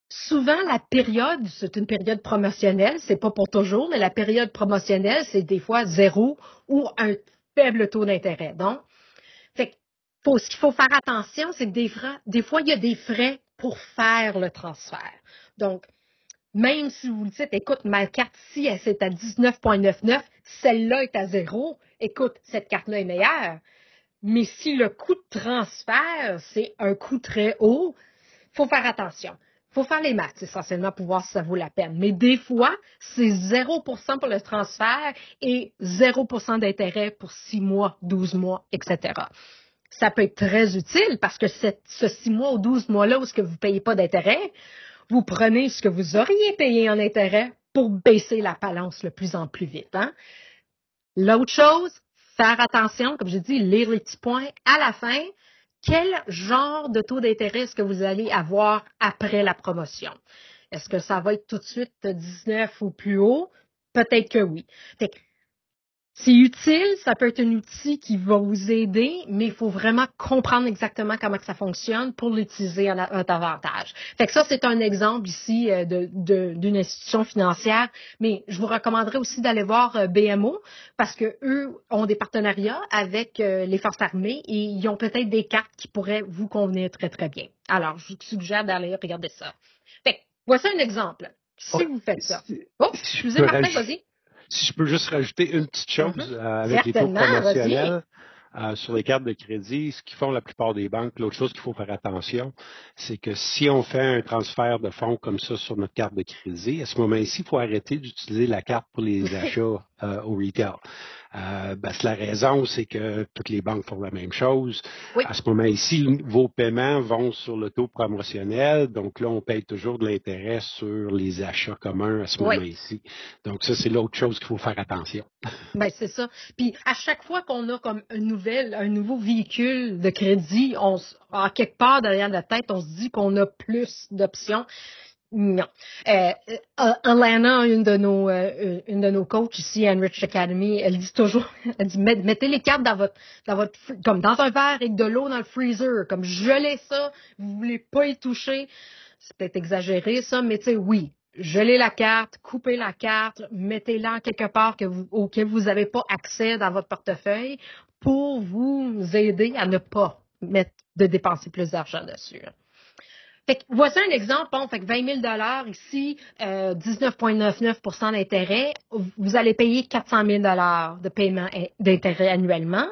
souvent la période, c'est une période promotionnelle, c'est pas pour toujours, mais la période promotionnelle, c'est des fois 0 ou un faible taux d'intérêt. Donc, ce qu'il faut faire attention, c'est que des fois, il y a des frais pour faire le transfert. Donc, même si vous dites, écoute, ma carte-ci, c'est à 19,99, celle-là est à 0, écoute, cette carte-là est meilleure. Mais si le coût de transfert, c'est un coût très haut, il faut faire attention. Il faut faire les maths essentiellement pour voir si ça vaut la peine. Mais des fois, c'est 0% pour le transfert et 0% d'intérêt pour 6 mois, 12 mois, etc. Ça peut être très utile parce que ce 6 mois ou 12 mois-là où est-ce que vous ne payez pas d'intérêt, vous prenez ce que vous auriez payé en intérêt pour baisser la balance le plus en plus vite. Hein? L'autre chose, faire attention, comme j'ai dit, lire les petits points à la fin. Quel genre de taux d'intérêt est-ce que vous allez avoir après la promotion? Est-ce que ça va être tout de suite 19 ou plus haut? Peut-être que oui. C'est utile, ça peut être un outil qui va vous aider, mais il faut vraiment comprendre exactement comment que ça fonctionne pour l'utiliser à votre avantage. Fait que ça, c'est un exemple ici d'une institution financière, mais je vous recommanderais aussi d'aller voir BMO parce que eux ont des partenariats avec les forces armées et ils ont peut-être des cartes qui pourraient vous convenir très, très bien. Alors, je vous suggère d'aller regarder ça. Fait que, voici un exemple. Si vous faites ça. Oh, excusez, Martin, vas-y. Si je peux juste rajouter une petite chose avec les taux promotionnels. sur les cartes de crédit, ce qu'ils font la plupart des banques, l'autre chose qu'il faut faire attention, c'est que si on fait un transfert de fonds comme ça sur notre carte de crédit, à ce moment-ci, il faut arrêter d'utiliser la carte pour les achats au retail. La raison, c'est que toutes les banques font la même chose. Oui. À ce moment-ci, vos paiements vont sur le taux promotionnel, donc là, on paye toujours de l'intérêt sur les achats communs à ce moment-ci. Donc ça, c'est l'autre chose qu'il faut faire attention. Ben c'est ça. Puis à chaque fois qu'on a comme un nouveau véhicule de crédit, en quelque part derrière la tête, on se dit qu'on a plus d'options. Non. Alana, une de nos coachs ici à Enrich Academy, elle dit toujours, elle dit mettez les cartes comme dans un verre avec de l'eau dans le freezer, comme gelez ça, vous voulez pas y toucher. C'est peut-être exagéré ça, mais tu sais oui. Gelez la carte, coupez la carte, mettez-la quelque part auquel vous n'avez pas accès dans votre portefeuille pour vous aider à ne pas de dépenser plus d'argent dessus. Fait que, voici un exemple, fait que 20 000 ici, 19,99 d'intérêt, vous allez payer 400 000 de paiement d'intérêt annuellement.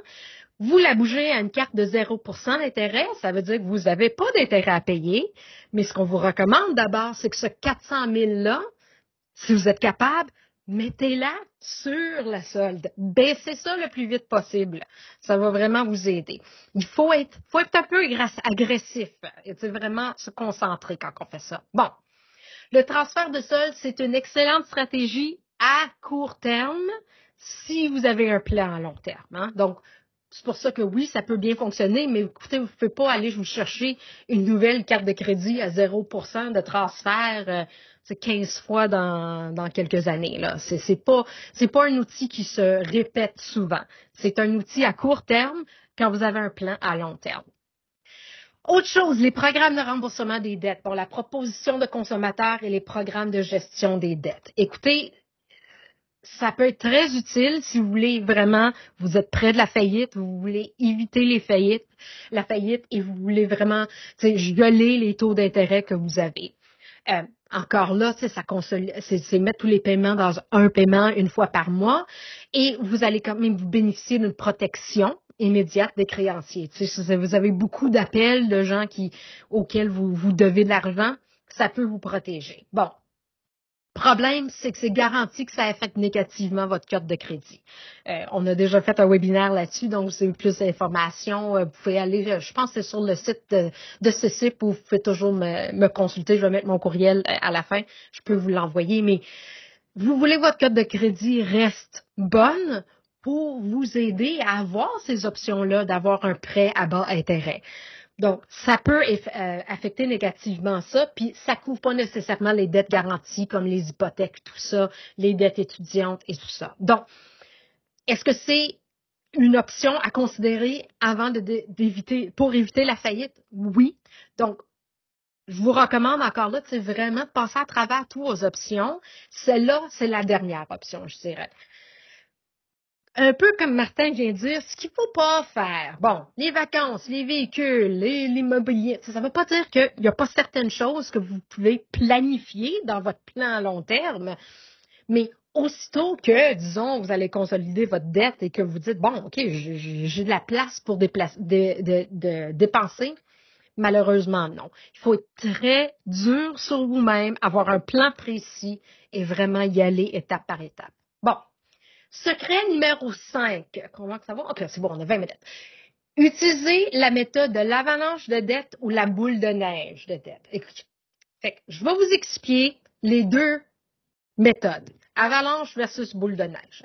Vous la bougez à une carte de 0 d'intérêt, ça veut dire que vous n'avez pas d'intérêt à payer, mais ce qu'on vous recommande d'abord, c'est que ce 400 000-là, si vous êtes capable, mettez-la sur la solde. Baissez ça le plus vite possible. Ça va vraiment vous aider. Il faut être un peu agressif. C'est vraiment se concentrer quand on fait ça. Bon. Le transfert de solde, c'est une excellente stratégie à court terme si vous avez un plan à long terme. Hein? Donc, c'est pour ça que oui, ça peut bien fonctionner, mais écoutez, vous ne pouvez pas aller vous chercher une nouvelle carte de crédit à 0 de transfert 15 fois dans quelques années. Là. C'est pas un outil qui se répète souvent. C'est un outil à court terme quand vous avez un plan à long terme. Autre chose, les programmes de remboursement des dettes. Bon, la proposition de consommateurs et les programmes de gestion des dettes. Écoutez, ça peut être très utile si vous voulez vraiment, vous êtes près de la faillite, vous voulez éviter la faillite et vous voulez vraiment geler les taux d'intérêt que vous avez. Encore là, c'est mettre tous les paiements dans un paiement une fois par mois et vous allez quand même vous bénéficier d'une protection immédiate des créanciers. Vous avez beaucoup d'appels de gens auxquels vous devez de l'argent, ça peut vous protéger. Bon. Problème, c'est que c'est garanti que ça affecte négativement votre carte de crédit. On a déjà fait un webinaire là-dessus, donc vous avez plus d'informations. Vous pouvez aller, je pense que c'est sur le site de ce site où vous pouvez toujours me consulter. Je vais mettre mon courriel à la fin. Je peux vous l'envoyer, mais vous voulez que votre carte de crédit reste bonne pour vous aider à avoir ces options-là, d'avoir un prêt à bas intérêt. Donc, ça peut affecter négativement ça, puis ça couvre pas nécessairement les dettes garanties comme les hypothèques, tout ça, les dettes étudiantes et tout ça. Donc, est-ce que c'est une option à considérer avant pour éviter la faillite? Oui. Donc, je vous recommande encore là, vraiment de passer à travers toutes vos options. Celle-là, c'est la dernière option, je dirais. Un peu comme Martin vient de dire, ce qu'il ne faut pas faire. Bon, les vacances, les véhicules, l'immobilier, ça ne veut pas dire qu'il n'y a pas certaines choses que vous pouvez planifier dans votre plan à long terme, mais aussitôt que, disons, vous allez consolider votre dette et que vous dites, bon, OK, j'ai de la place pour de dépenser, malheureusement, non. Il faut être très dur sur vous-même, avoir un plan précis et vraiment y aller étape par étape. Bon. Secret numéro 5. Comment que ça va? OK, c'est bon, on a 20 minutes. Utilisez la méthode de l'avalanche de dette ou la boule de neige de dette. Écoutez, je vais vous expliquer les deux méthodes. Avalanche versus boule de neige.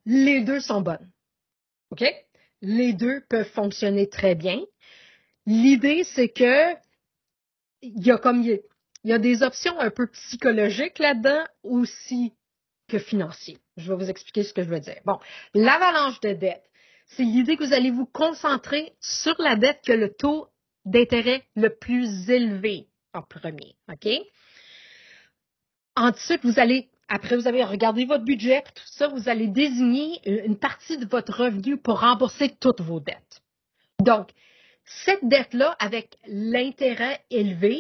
Les deux sont bonnes. OK? Les deux peuvent fonctionner très bien. L'idée, c'est que il y a des options un peu psychologiques là-dedans aussi que financier. Je vais vous expliquer ce que je veux dire. Bon, l'avalanche de dette, c'est l'idée que vous allez vous concentrer sur la dette qui a le taux d'intérêt le plus élevé en premier. OK? Ensuite, après vous avez regardé votre budget, tout ça, vous allez désigner une partie de votre revenu pour rembourser toutes vos dettes. Donc, cette dette-là, avec l'intérêt élevé,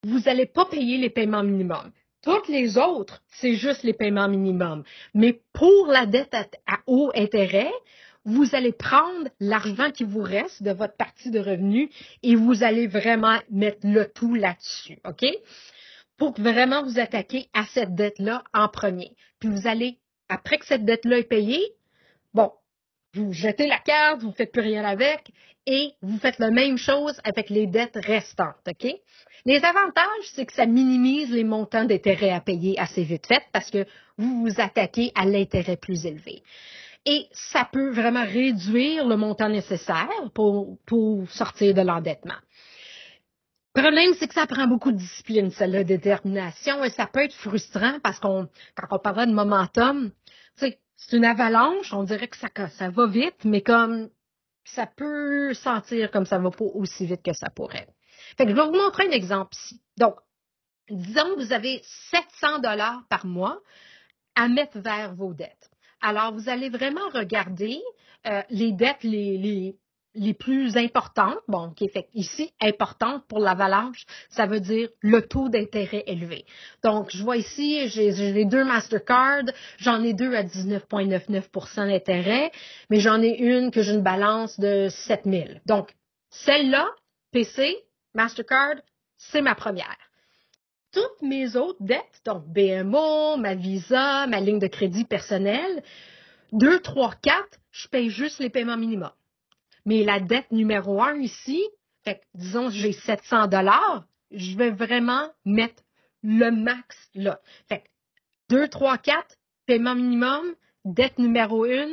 vous n'allez pas payer les paiements minimums. Toutes les autres, c'est juste les paiements minimums. Mais pour la dette à haut intérêt, vous allez prendre l'argent qui vous reste de votre partie de revenus et vous allez vraiment mettre le tout là-dessus, OK? Pour vraiment vous attaquer à cette dette-là en premier. Puis vous allez, après que cette dette-là est payée, bon, vous jetez la carte, vous ne faites plus rien avec et vous faites la même chose avec les dettes restantes, OK? Les avantages, c'est que ça minimise les montants d'intérêt à payer assez vite fait parce que vous vous attaquez à l'intérêt plus élevé. Et ça peut vraiment réduire le montant nécessaire pour sortir de l'endettement. Le problème, c'est que ça prend beaucoup de discipline, celle-là, de détermination, et ça peut être frustrant parce quand on parle de momentum, c'est une avalanche, on dirait que ça va vite, mais comme ça peut sentir comme ça va pas aussi vite que ça pourrait. Fait que je vais vous montrer un exemple ici. Donc, disons que vous avez 700 $ par mois à mettre vers vos dettes. Alors, vous allez vraiment regarder les dettes les plus importantes, bon, qui est fait ici, importantes pour l'avalanche, ça veut dire le taux d'intérêt élevé. Donc, je vois ici, j'ai les 2 Mastercard, j'en ai 2 à 19,99% d'intérêt, mais j'en ai une que j'ai une balance de 7 000. Donc, celle-là, PC, Mastercard, c'est ma première. Toutes mes autres dettes, donc BMO, ma Visa, ma ligne de crédit personnelle, 2, 3, 4, je paye juste les paiements minimums. Mais la dette numéro 1 ici, fait que, disons j'ai 700 $, je vais vraiment mettre le max là. Fait que 2, 3, 4, paiement minimum, dette numéro 1,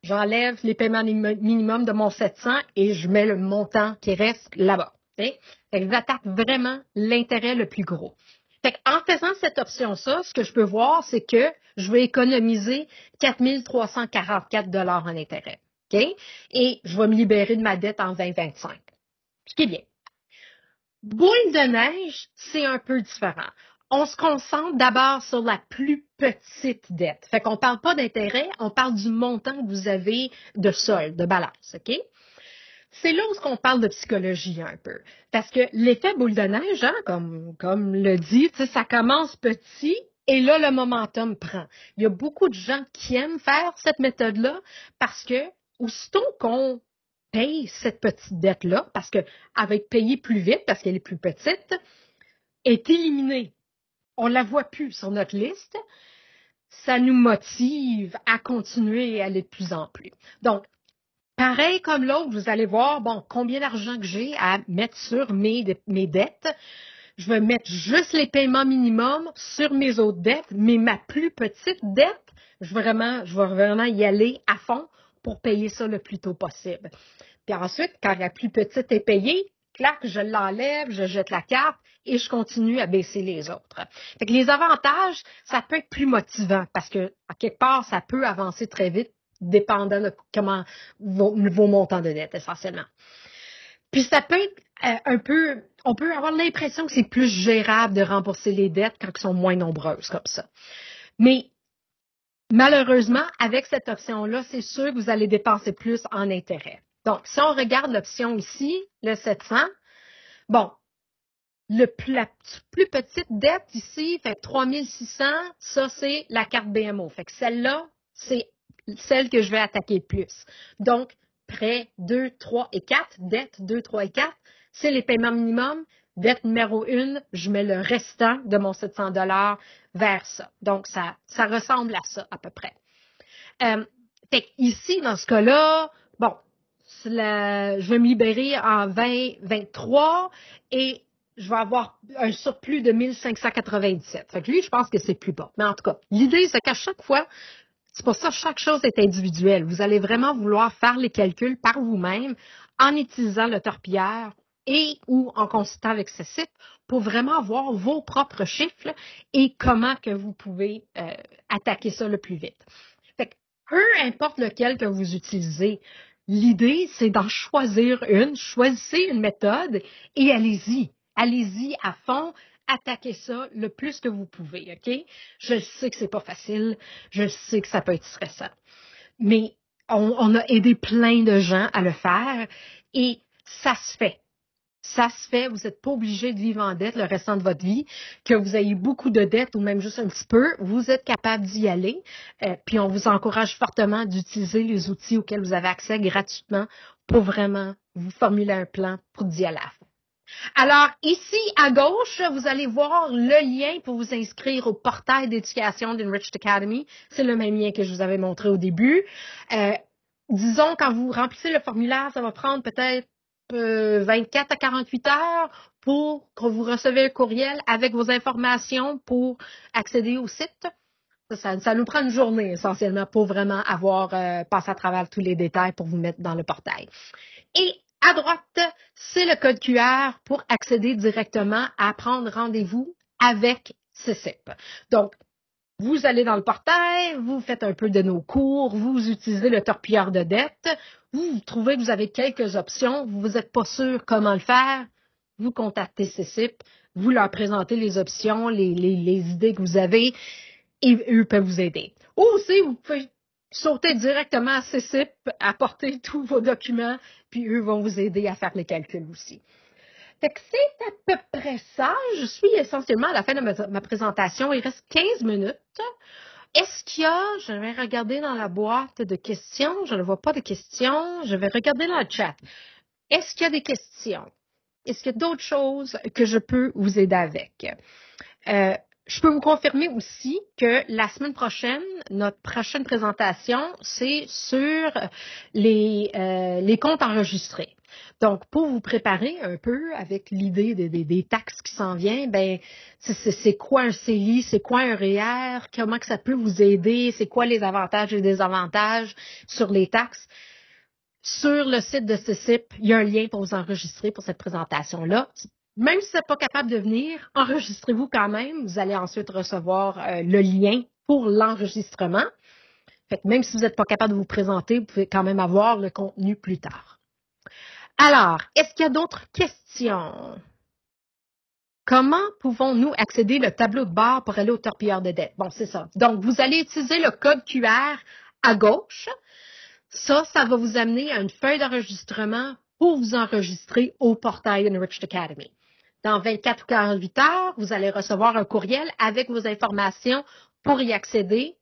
j'enlève les paiements minimums de mon 700 et je mets le montant qui reste là-bas. Fait que j'attaque vraiment l'intérêt le plus gros. Fait en faisant cette option-là, ce que je peux voir, c'est que je vais économiser 4 344 $ en intérêt. Okay? Et je vais me libérer de ma dette en 2025. Ce qui est bien. Boule de neige, c'est un peu différent. On se concentre d'abord sur la plus petite dette. Fait qu'on ne parle pas d'intérêt, on parle du montant que vous avez de solde, de balance. OK? C'est là où on parle de psychologie un peu. Parce que l'effet boule de neige, hein, comme le dit, ça commence petit et là, le momentum prend. Il y a beaucoup de gens qui aiment faire cette méthode-là parce que aussitôt qu'on paye cette petite dette-là, parce qu'elle va être payée plus vite parce qu'elle est plus petite, est éliminée. On ne la voit plus sur notre liste. Ça nous motive à continuer et aller de plus en plus. Donc, pareil comme l'autre, vous allez voir, bon, combien d'argent que j'ai à mettre sur mes dettes. Je vais mettre juste les paiements minimums sur mes autres dettes, mais ma plus petite dette, je vais vraiment y aller à fond pour payer ça le plus tôt possible. Puis ensuite, quand la plus petite est payée, clac, je l'enlève, je jette la carte et je continue à baisser les autres. Fait que les avantages, ça peut être plus motivant parce que, à quelque part, ça peut avancer très vite, dépendant de comment vos montants de dette, essentiellement. Puis ça peut être on peut avoir l'impression que c'est plus gérable de rembourser les dettes quand elles sont moins nombreuses comme ça. Mais malheureusement, avec cette option-là, c'est sûr que vous allez dépenser plus en intérêt. Donc, si on regarde l'option ici, le 700, bon, la plus petite dette ici, fait 3600, ça c'est la carte BMO. Fait que celle-là, c'est celle que je vais attaquer le plus. Donc, prêt 2, 3 et 4, dette 2, 3 et 4, c'est les paiements minimums. Dette numéro 1, je mets le restant de mon 700 $ vers ça. Donc, ça ressemble à ça à peu près. Fait ici, dans ce cas-là, bon, je vais me libérer en 2023 et je vais avoir un surplus de 1597. Fait que lui, je pense que c'est plus bas. Mais en tout cas, l'idée, c'est qu'à chaque fois, c'est pour ça que chaque chose est individuelle. Vous allez vraiment vouloir faire les calculs par vous-même en utilisant le torpilleur et ou en consultant avec ce site pour vraiment voir vos propres chiffres et comment que vous pouvez attaquer ça le plus vite. Fait que, peu importe lequel que vous utilisez, l'idée, c'est d'en choisir une, choisissez une méthode et allez-y. Allez-y à fond, attaquez ça le plus que vous pouvez, OK? Je sais que c'est pas facile, je sais que ça peut être stressant, mais on a aidé plein de gens à le faire et ça se fait. ça se fait, vous n'êtes pas obligé de vivre en dette le restant de votre vie, que vous ayez beaucoup de dettes ou même juste un petit peu, vous êtes capable d'y aller. Puis on vous encourage fortement d'utiliser les outils auxquels vous avez accès gratuitement pour vraiment vous formuler un plan pour d'y aller à fond. Alors, ici, à gauche, vous allez voir le lien pour vous inscrire au portail d'éducation d'Enriched Academy. C'est le même lien que je vous avais montré au début. Disons, quand vous remplissez le formulaire, ça va prendre peut-être 24 à 48 heures pour que vous recevez un courriel avec vos informations pour accéder au site. Ça nous prend une journée, essentiellement, pour vraiment avoir passé à travers tous les détails pour vous mettre dans le portail. Et à droite, c'est le code QR pour accéder directement à prendre rendez-vous avec CCIP. Donc, vous allez dans le portail, vous faites un peu de nos cours, vous utilisez le torpilleur de dette, vous trouvez que vous avez quelques options, vous n'êtes pas sûr comment le faire, vous contactez CCIP, vous leur présentez les options, les idées que vous avez, et eux peuvent vous aider. Ou aussi, vous pouvez sauter directement à CCIP, apporter tous vos documents, puis eux vont vous aider à faire les calculs aussi. Fait que c'est à peu près ça. Je suis essentiellement à la fin de ma présentation. Il reste 15 minutes. Est-ce qu'il y a, je vais regarder dans la boîte de questions. Je ne vois pas de questions. Je vais regarder dans le chat. Est-ce qu'il y a des questions? Est-ce qu'il y a d'autres choses que je peux vous aider avec? Je peux vous confirmer aussi que la semaine prochaine, notre prochaine présentation, c'est sur les comptes enregistrés. Donc, pour vous préparer un peu avec l'idée des taxes qui s'en viennent, ben, c'est quoi un CELI, c'est quoi un REER, comment que ça peut vous aider, c'est quoi les avantages et désavantages sur les taxes. Sur le site de CCIP, il y a un lien pour vous enregistrer pour cette présentation-là. Même si vous n'êtes pas capable de venir, enregistrez-vous quand même. Vous allez ensuite recevoir le lien pour l'enregistrement. Fait que même si vous n'êtes pas capable de vous présenter, vous pouvez quand même avoir le contenu plus tard. Alors, est-ce qu'il y a d'autres questions? Comment pouvons-nous accéder au tableau de bord pour aller au torpilleur de dette? Bon, c'est ça. Donc, vous allez utiliser le code QR à gauche. Ça va vous amener à une feuille d'enregistrement pour vous enregistrer au portail Enriched Academy. Dans 24 ou 48 heures, vous allez recevoir un courriel avec vos informations pour y accéder.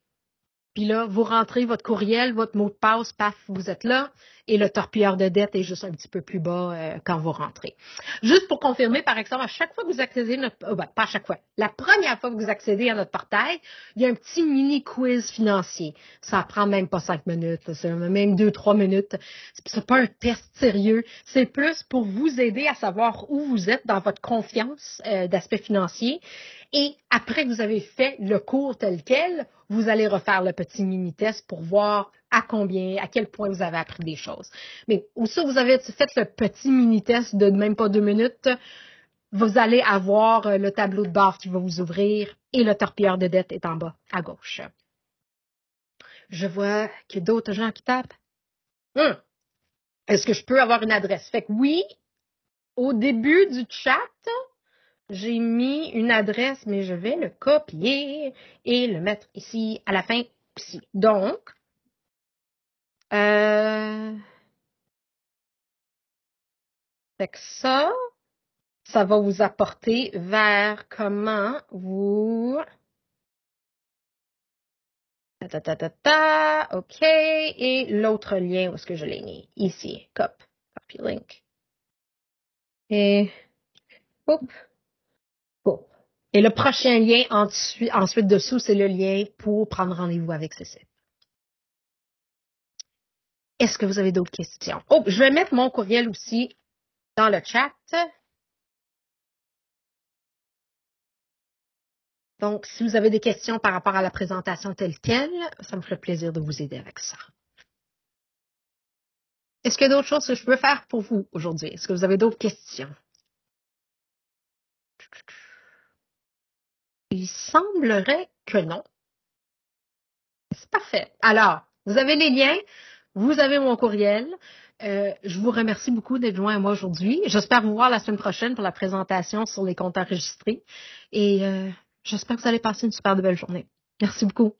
Puis là, vous rentrez votre courriel, votre mot de passe, paf, vous êtes là. Et le torpilleur de dette est juste un petit peu plus bas quand vous rentrez. Juste pour confirmer, par exemple, à chaque fois que vous accédez, pas à chaque fois, la première fois que vous accédez à notre portail, il y a un petit mini quiz financier. Ça prend même pas 5 minutes, c'est même 2-3 minutes. C'est pas un test sérieux. C'est plus pour vous aider à savoir où vous êtes dans votre confiance d'aspect financier. Et après que vous avez fait le cours tel quel, vous allez refaire le petit mini-test pour voir à quel point vous avez appris des choses. Mais aussi, vous avez fait le petit mini-test de même pas 2 minutes, vous allez avoir le tableau de bord qui va vous ouvrir et le torpilleur de dette est en bas à gauche. Je vois qu'il y a d'autres gens qui tapent. Est-ce que je peux avoir une adresse? Fait que oui, au début du chat, j'ai mis une adresse, mais je vais le copier et le mettre ici, à la fin, ici. Donc, fait que ça va vous apporter vers comment vous... OK. Et l'autre lien, où est-ce que je l'ai mis? Ici. Copy link. Et... Oups. Et le prochain lien ensuite dessous, c'est le lien pour prendre rendez-vous avec CCIP. Est-ce que vous avez d'autres questions? Oh, je vais mettre mon courriel aussi dans le chat. Donc, si vous avez des questions par rapport à la présentation telle quelle, ça me ferait plaisir de vous aider avec ça. Est-ce qu'il y a d'autres choses que je peux faire pour vous aujourd'hui? Est-ce que vous avez d'autres questions? Il semblerait que non. C'est parfait. Alors, vous avez les liens, vous avez mon courriel. Je vous remercie beaucoup d'être joint à moi aujourd'hui. J'espère vous voir la semaine prochaine pour la présentation sur les comptes enregistrés. Et j'espère que vous allez passer une super belle journée. Merci beaucoup.